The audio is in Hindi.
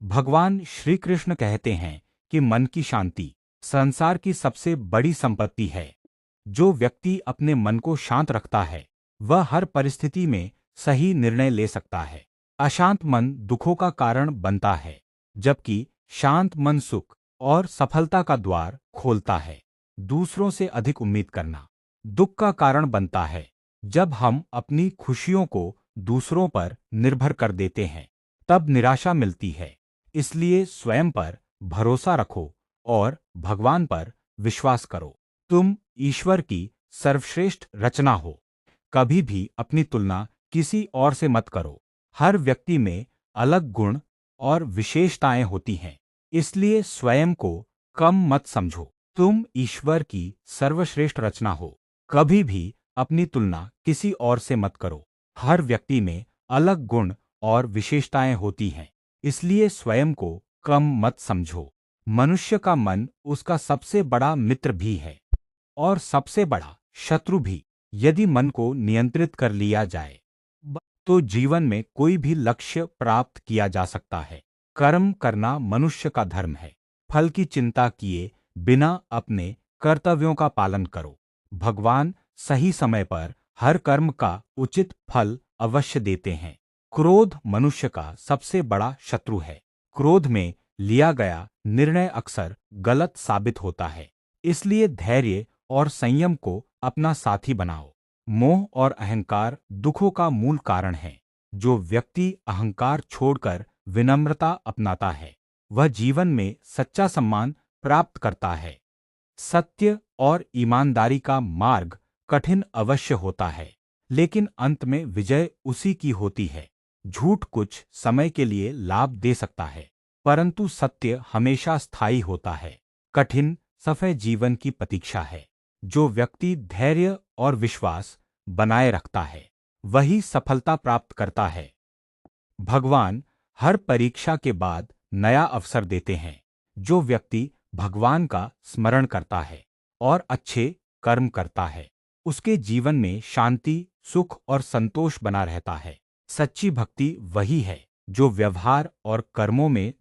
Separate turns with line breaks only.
भगवान श्री कृष्ण कहते हैं कि मन की शांति संसार की सबसे बड़ी संपत्ति है। जो व्यक्ति अपने मन को शांत रखता है वह हर परिस्थिति में सही निर्णय ले सकता है। अशांत मन दुखों का कारण बनता है, जबकि शांत मन सुख और सफलता का द्वार खोलता है। दूसरों से अधिक उम्मीद करना दुख का कारण बनता है। जब हम अपनी खुशियों को दूसरों पर निर्भर कर देते हैं, तब निराशा मिलती है। इसलिए स्वयं पर भरोसा रखो और भगवान पर विश्वास करो। तुम ईश्वर की सर्वश्रेष्ठ रचना हो। कभी भी अपनी तुलना किसी और से मत करो। हर व्यक्ति में अलग गुण और विशेषताएं होती हैं, इसलिए स्वयं को कम मत समझो। तुम ईश्वर की सर्वश्रेष्ठ रचना हो। कभी भी अपनी तुलना किसी और से मत करो। हर व्यक्ति में अलग गुण और विशेषताएं होती हैं, इसलिए स्वयं को कम मत समझो। मनुष्य का मन उसका सबसे बड़ा मित्र भी है और सबसे बड़ा शत्रु भी। यदि मन को नियंत्रित कर लिया जाए तो जीवन में कोई भी लक्ष्य प्राप्त किया जा सकता है। कर्म करना मनुष्य का धर्म है। फल की चिंता किए बिना अपने कर्तव्यों का पालन करो। भगवान सही समय पर हर कर्म का उचित फल अवश्य देते हैं। क्रोध मनुष्य का सबसे बड़ा शत्रु है। क्रोध में लिया गया निर्णय अक्सर गलत साबित होता है। इसलिए धैर्य और संयम को अपना साथी बनाओ। मोह और अहंकार दुखों का मूल कारण है। जो व्यक्ति अहंकार छोड़कर विनम्रता अपनाता है, वह जीवन में सच्चा सम्मान प्राप्त करता है। सत्य और ईमानदारी का मार्ग कठिन अवश्य होता है, लेकिन अंत में विजय उसी की होती है। झूठ कुछ समय के लिए लाभ दे सकता है, परंतु सत्य हमेशा स्थायी होता है। कठिन सफल जीवन की प्रतीक्षा है। जो व्यक्ति धैर्य और विश्वास बनाए रखता है, वही सफलता प्राप्त करता है। भगवान हर परीक्षा के बाद नया अवसर देते हैं। जो व्यक्ति भगवान का स्मरण करता है और अच्छे कर्म करता है, उसके जीवन में शांति, सुख और संतोष बना रहता है। सच्ची भक्ति वही है जो व्यवहार और कर्मों में